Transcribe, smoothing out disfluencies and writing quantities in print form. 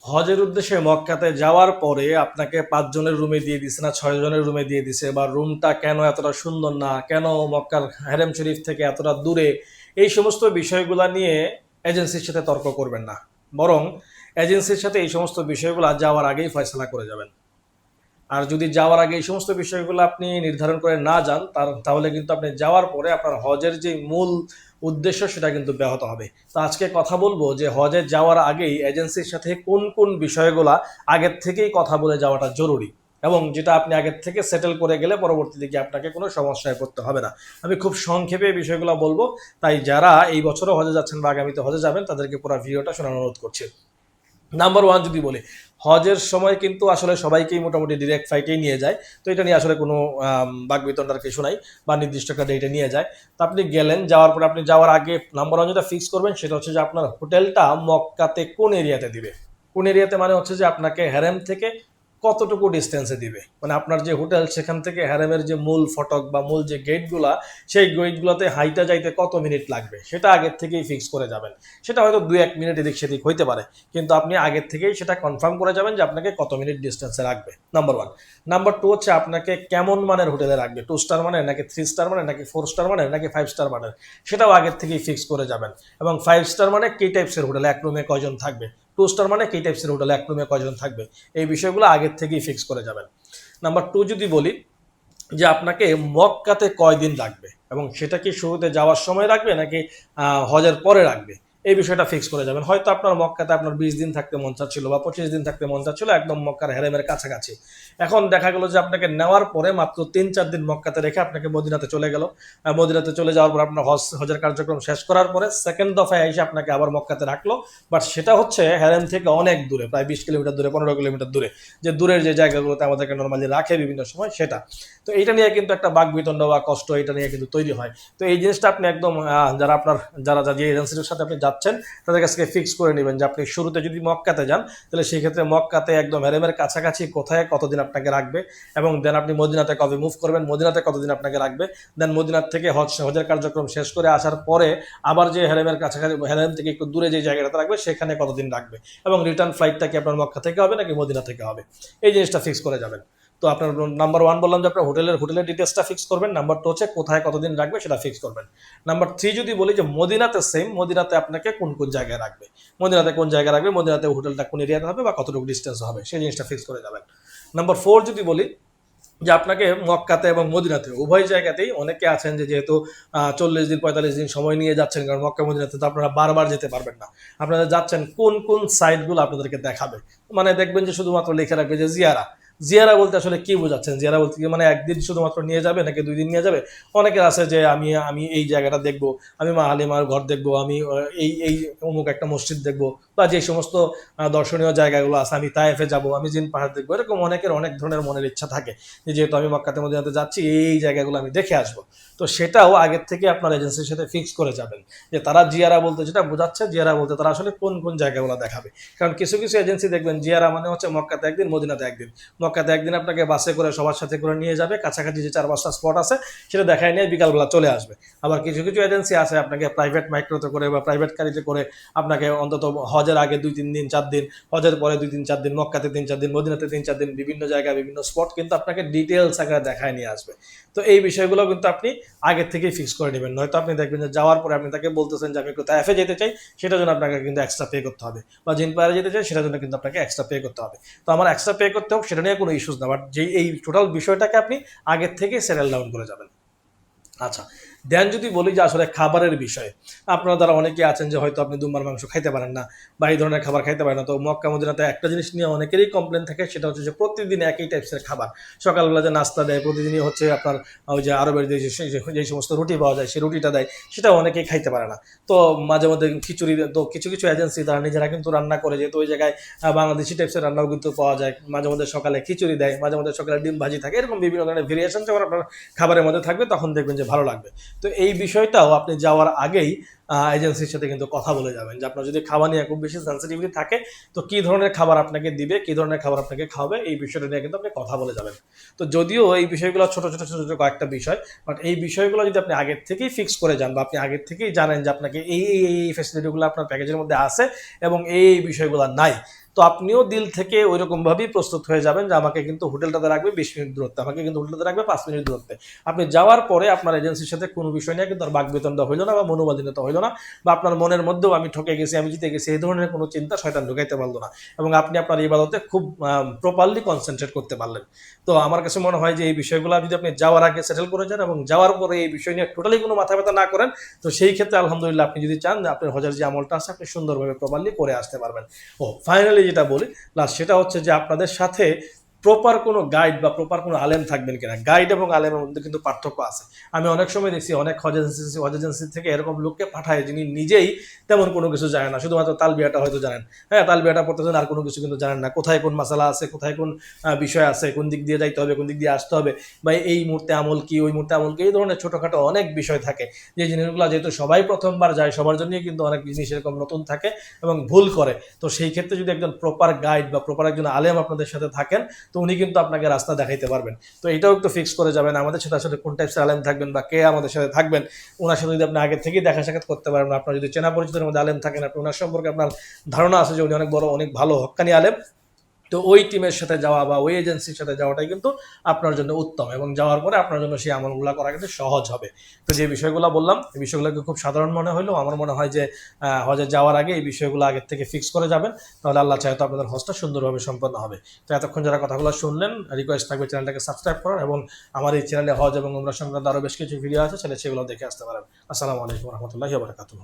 হজের উদ্দেশ্যে মক্কাতে যাওয়ার পরে আপনাকে ৫ জনের রুমে দিয়ে দিছে না ৬ জনের রুমে দিয়ে দিছে, বা রুমটা কেন এতটা সুন্দর না, কেন মক্কার হারেম শরীফ থেকে এতটা দূরে, এই সমস্ত বিষয়গুলো নিয়ে এজেন্সির সাথে তর্ক করবেন না। বরং এজেন্সির সাথে এই সমস্ত বিষয়গুলো যাওয়ার আগেই ফয়সালা করে যাবেন। আর যদি যাওয়ার আগে এই সমস্ত বিষয়গুলো আপনি নির্ধারণ করে না যান, তাহলে কিন্তু আপনি যাওয়ার পরে আপনার হজের যে মূল উদ্দেশ্য সেটা কিন্তু ব্যাহত হবে। তো আজকে কথা বলবো যে হজে যাওয়ার আগেই এজেন্সির সাথে কোন কোন বিষয়গুলা আগের থেকেই কথা বলে যাওয়াটা জরুরি, এবং যেটা আপনি আগের থেকে সেটেল করে গেলে পরবর্তীতে গিয়ে আপনাকে কোনো সমস্যায় পড়তে হবে না। আমি খুব সংক্ষেপে এই বিষয়গুলো বলবো, তাই যারা এই বছরও হজে যাচ্ছেন বা আগামীতে হজে যাবেন তাদেরকে পুরো ভিডিওটা শোনার অনুরোধ করছি। নাম্বার ওয়ান যদি বলি, হজের সময় কিন্তু আসলে সবাইকেই মোটামুটি ডিরেক্ট ফ্লাইটেই নিয়ে যায়। তো এটা নিয়ে আসলে কোনো বাকবিতণ্ডার কিছু নাই, বা নির্দিষ্ট একটা ডেটে নিয়ে যায়। তো আপনি গেলেন, যাওয়ার পরে আপনি যাওয়ার আগে নাম্বার ওয়ান যেটা ফিক্স করবেন সেটা হচ্ছে যে আপনার হোটেলটা মক্কাতে কোন এরিয়াতে দিবে। কোন এরিয়াতে মানে হচ্ছে যে আপনাকে হ্যারেম থেকে কতটুকু ডিস্টেন্সে দিবে, মানে আপনার যে হোটেল সেখান থেকে হ্যারেমের যে মূল ফটক বা মূল যে গেটগুলা, সেই গেটগুলোতে হাইটা যাইতে কত মিনিট লাগবে সেটা আগের থেকেই ফিক্স করে যাবেন। সেটা হয়তো ২-১ মিনিট এদিক সেদিক হইতে পারে, কিন্তু আপনি আগের থেকেই সেটা কনফার্ম করে যাবেন যে আপনাকে কত মিনিট ডিস্টেন্সে রাখবে, নাম্বার ওয়ান। নাম্বার টু হচ্ছে আপনাকে কেমন মানের হোটেলে রাখবে, 2 স্টার মানের নাকি 3 স্টার মানের নাকি 4 স্টার মানের নাকি 5 স্টার মানের, সেটাও আগের থেকেই ফিক্স করে যাবেন। এবং 5 স্টার মানে কি টাইপসের হোটেলে এক রুমে কয়জন থাকবে, 2 স্টার মানে কি টাইপসের হোটেলে এক রুমে কয়জন থাকবে, এই বিষয়গুলো আগের থেকেই ফিক্স করে যাবেন। নাম্বার টু যদি বলি, যে আপনাকে মক্কাতে কয়দিন লাগবে, এবং সেটা কি শুরুতে যাওয়ার সময় রাখবে নাকি হজের পরে রাখবে, এই বিষয়টা ফিক্স করে যাবেন। হয়তো আপনার মক্কাতে আপনার ২০ দিন থাকতে মন চাচ্ছিল বা ২৫ দিন থাকতে মন চাচ্ছিল, একদম মক্কার হেরেমের কাছাকাছি। এখন দেখা গেল যে আপনাকে নেওয়ার পরে মাত্র ৩-৪ দিন মক্কাতে রেখে আপনাকে মদিনাতে চলে গেল। মদিনাতে চলে যাওয়ার পর আপনার হজের কার্যক্রম শেষ করার পরে সেকেন্ড দফায় এসে আপনাকে আবার মক্কাতে রাখলো, বাট সেটা হচ্ছে হেরেম থেকে অনেক দূরে, প্রায় ২০ কিলোমিটার দূরে, ১৫ কিলোমিটার দূরে, যে দূরের যে জায়গাগুলোতে আমাদেরকে নর্মালি রাখে বিভিন্ন সময় সেটা। তো এইটা নিয়ে কিন্তু একটা বাকবিতণ্ড বা কষ্ট এটা নিয়ে কিন্তু তৈরি হয়। তো এই জিনিসটা আপনি একদম যারা আপনার যারা যে এজেন্সির সাথে আপনি যাচ্ছেন তাদের কাছে ফিক্স করে নেবেন যে আপনি শুরুতে যদি মক্কাতে যান তাহলে সেই ক্ষেত্রে মক্কাতে একদম হেরেমের কাছাকাছি কোথায় কতদিন আপনাকে রাখবে, এবং দেন আপনি মদিনাতে কবে মুভ করবেন, মদিনাতে কতদিন আপনাকে রাখবে, দেন মদিনার থেকে হজের কার্যক্রম শেষ করে আসার পরে আবার যে হেরেমের কাছাকাছি, হেরেম থেকে একটু দূরে যে জায়গাটাতে রাখবে সেখানে কতদিন রাখবে, এবং রিটার্ন ফ্লাইটটা কি আপনার মক্কা থেকে হবে নাকি মদিনা থেকে হবে, এই জিনিসটা ফিক্স করে যাবেন। তো আপনার নাম্বার ওয়ান বললাম যে আপনার হোটেলের ডিটেলসটা ফিক্স করবেন। নাম্বার টু হচ্ছে কোথায় কতদিন রাখবে সেটা ফিক্স করবেন। নাম্বার থ্রি যদি বলি যে মদিনাতে সেম, মদিনাতে আপনাকে কোন কোন জায়গায় রাখবে, মদিনাতে কোন জায়গায় রাখবে, মদিনাতে হোটেলটা কোন এরিয়াতে হবে বা কতটুকু ডিস্টেন্স হবে, সেই জিনিসটা ফিক্স করে যাবেন। নাম্বার ফোর যদি বলি, যে আপনাকে মক্কাতে এবং মদিনাতে উভয় জায়গাতেই অনেকে আছেন যে যেহেতু ৪০ দিন ৪৫ দিন সময় নিয়ে যাচ্ছেন, কারণ মক্কা মদিনাতে তো আপনারা বারবার যেতে পারবেন না। আপনারা যাচ্ছেন কোন কোন সাইটগুলো আপনাদেরকে দেখাবে, মানে দেখবেন যে শুধুমাত্র লিখে রাখবে যে জিয়ারা। জিয়ারা বলতে আসলে কি বোঝাচ্ছেন, জিয়ারা বলতে কি মানে একদিন শুধুমাত্র নিয়ে যাবে নাকি ২ দিন নিয়ে যাবে। অনেকের আছে যে আমি আমি এই জায়গাটা দেখবো, আমি মা হালিমার ঘর দেখবো, আমি এই এই অমুক একটা মসজিদ দেখবো, বা যে সমস্ত দর্শনীয় জায়গাগুলো আছে, আমি তায়েফে যাবো, আমি জিন পাহাড় দেখবো, এরকম অনেকের অনেক ধরনের মনের ইচ্ছা থাকে যে যেহেতু আমি মক্কাতে মদিনাতে যাচ্ছি এই জায়গাগুলো আমি দেখে আসবো। তো সেটাও আগের থেকে আপনার এজেন্সির সাথে ফিক্স করে যাবেন যে তারা জিয়ারা বলতে যেটা বোঝাচ্ছে, জিয়ারা বলতে তারা আসলে কোন কোন জায়গাগুলো দেখাবে। কারণ কিছু কিছু এজেন্সি দেখবেন জিয়ারা মানে হচ্ছে মক্কাতে একদিন মদিনাতে একদিন, মক্কাতে একদিন আপনাকে বাসে করে সবার সাথে করে নিয়ে যাবে, কাছাকাছি যে ৪-৫টা স্পট আছে সেটা দেখায় নিয়ে বিকালবেলা চলে আসবে। আবার কিছু কিছু এজেন্সি আছে আপনাকে প্রাইভেট মাইক্রোতে করে বা প্রাইভেট গাড়িতে করে আপনাকে অন্তত হজের আগে ২-৩ দিন ৪ দিন, হজের পরে ২-৩-৪ দিন, মক্কাতে ৩-৪ দিন, মদিনাতে ৩-৪ দিন, বিভিন্ন জায়গায় বিভিন্ন স্পট কিন্তু আপনাকে ডিটেলস আকারে দেখায় নিয়ে আসবে। তো এই বিষয়গুলো কিন্তু আপনি আগের থেকেই ফিক্স করে নেবেন, নয়তো আপনি দেখবেন যে যাওয়ার পরে আপনি তাকে বলতেছেন যে আমি একটু তায়েফে যেতে চাই, সেটার জন্য আপনাকে কিন্তু এক্সট্রা পে করতে হবে, বা জিন পাহাড়ে যেতে চাই সেটার জন্য কিন্তু আপনাকে এক্সট্রা পে করতে হবে। তো আমার এক্সট্রা পে করতে হোক সেটা নিয়ে কোনো ইস্যুস না, বাট যে এই টোটাল বিষয়টাকে আপনি আগের থেকে সেটেল ডাউন করে যাবেন। আচ্ছা, দেন যদি বলি যে আসলে খাবারের বিষয়ে, আপনারা দ্বারা অনেকে আছেন যে হয়তো আপনি দুম্বার মাংস খাইতে পারেন না বা এই ধরনের খাবার খাইতে পারেন না। তো মক্কা মদিনাতে একটা জিনিস নিয়ে অনেকেরই কমপ্লেন থাকে, সেটা হচ্ছে যে প্রতিদিন একই টাইপসের খাবার, সকালবেলা যে নাস্তা দেয় প্রতিদিনই হচ্ছে আপনার ওই যে আরবের যে সমস্ত রুটি পাওয়া যায় সেই রুটিটা দেয়, সেটা অনেকেই খাইতে পারে না। তো মাঝে মধ্যে খিচুড়ি, তো কিছু কিছু এজেন্সি তারা নিজেরা কিন্তু রান্না করে, যেহেতু ওই জায়গায় বাংলাদেশি টাইপসের রান্নাও কিন্তু পাওয়া যায়, মাঝে মধ্যে সকালে খিচুড়ি দেয়, মাঝে মধ্যে সকালে ডিম ভাজি থাকে, এরকম বিভিন্ন ধরনের ভেরিয়েশন যখন আপনার খাবারের মধ্যে থাকবে তখন দেখবেন যে ভালো লাগবে। তো এই বিষয়টাও আপনি যাওয়ার আগেই এজেন্সির সাথে কিন্তু কথা বলে যাবেন যে আপনার যদি খাবার নিয়ে খুব বেশি সেন্সিটিভিটি থাকে, তো কি ধরনের খাবার আপনাকে দিবে, কি ধরনের খাবার আপনাকে খাওয়াবে, এই বিষয়টা নিয়ে কিন্তু আপনি কথা বলে যাবেন। তো যদিও এই বিষয়গুলো ছোট ছোট ছোট ছোট কয়েকটা বিষয়, বাট এই বিষয়গুলো যদি আপনি আগের থেকেই ফিক্স করে যান, বা আপনি আগের থেকেই জানেন যে আপনাকে এই এই এই ফ্যাসিলিটিগুলো আপনার প্যাকেজের মধ্যে আছে এবং এই বিষয়গুলো নাই, তো আপনিও দিল থেকে ওইরকম ভাবেই প্রস্তুত হয়ে যাবেন যে আমাকে কিন্তু হোটেলটাতে রাখবে 20 মিনিট দূরত্বে, আমাকে কিন্তু হোটেলটাতে রাখবে 5 মিনিট দূরত্বে। আপনি যাওয়ার পরে আপনার এজেন্সির সাথে কোনো বিষয় নিয়ে কিন্তু আর বাকবিতণ্ডা হইলো না বা মনোমালিন্যতা হইলো না, বা আপনার মনের মধ্যেও আমি ঠকে গেছি, আমি জিতে গেছি, এই ধরনের কোনো চিন্তা শয়তান ঢুকাইতে পারলো না, এবং আপনি আপনার ইবাদতে খুব প্রপারলি কনসেন্ট্রেট করতে পারলেন। তো আমার কাছে মনে হয় যে এই বিষয়গুলো যদি আপনি যাওয়ার আগে সেটেল করে যান এবং যাওয়ার পরে এই বিষয় নিয়ে টোটালি কোনো মাথা ব্যথা না করেন, তো সেই ক্ষেত্রে আলহামদুলিল্লাহ আপনি যদি চান যে আপনার হজের যে আমলটা আছে আপনি সুন্দরভাবে প্রপারলি করে আসতে পারবেন। ও ফাইনালি যেটা বলি লাস্ট, সেটা হচ্ছে যে আপনাদের সাথে প্রপার কোনো গাইড বা প্রপার কোনো আলেম থাকবেন কিনা। গাইড এবং আলেমের মধ্যে কিন্তু পার্থক্য আছে। আমি অনেক সময় দেখছি অনেক হজ এজেন্সি থেকে এরকম লোককে পাঠায় যিনি নিজেই তেমন কোনো কিছু জানে না, শুধুমাত্র তালবিয়াটা হয়তো জানেন, হ্যাঁ তালবিয়াটা পড়তে জানেন, আর কোনো কিছু কিন্তু জানেন না, কোথায় কোন মাসালা আছে, কোথায় কোন বিষয় আছে, কোন দিক দিয়ে যাইতে হবে, কোন দিক দিয়ে আসতে হবে, বা এই মুহূর্তে আমল কি, ওই মুহূর্তে আমল কি, এই ধরনের ছোটোখাটো অনেক বিষয় থাকে যে জিনিসগুলো যেহেতু সবাই প্রথমবার যায়, সবার জন্যই কিন্তু অনেক জিনিস এরকম নতুন থাকে এবং ভুল করে। তো সেই ক্ষেত্রে যদি একজন প্রপার গাইড বা প্রপার একজন আলেম আপনাদের সাথে থাকেন, তো উনি কিন্তু আপনাকে রাস্তা দেখাইতে পারবেন। তো এটাও একটু ফিক্স করে যাবেন আমাদের সাথে আসলে কোন টাইপসের আলেম থাকবেন বা কে আমাদের সাথে থাকবেন। ওনার সাথে যদি আপনি আগে থেকেই দেখা সাক্ষাৎ করতে পারেন, আপনার যদি চেনা পরিচিতের মধ্যে আলেম থাকেন, আপনি ওনার সম্পর্কে আপনার ধারণা আছে যে উনি অনেক বড়, অনেক ভালো হক্কানি আলেম, তো ওই টিমের সাথে যাওয়া বা ওই এজেন্সির সাথে যাওয়াটাই কিন্তু আপনার জন্য উত্তম, এবং যাওয়ার পরে আপনার জন্য সেই আমলগুলো করা কিন্তু সহজ হবে। তো যে বিষয়গুলো বললাম এই বিষয়গুলোকে খুব সাধারণ মনে হলেও আমার মনে হয় যে হজে যাওয়ার আগে এই বিষয়গুলো আগের থেকে ফিক্স করে যাবেন, তাহলে আল্লাহ চাহে তো আপনাদের হজটা সুন্দরভাবে সম্পন্ন হবে। তো এতক্ষণ যারা কথাগুলো শুনলেন, রিকোয়েস্ট থাকবে চ্যানেলটাকে সাবস্ক্রাইব করার, এবং আমার এই চ্যানেলে হজ এবং উমরা সংক্রান্ত আরও বেশ কিছু ভিডিও আছে, সেগুলো দেখে আসতে পারেন। আসসালামু আলাইকুম রহমতুল্লাহি ওয়া বারাকাতুহু।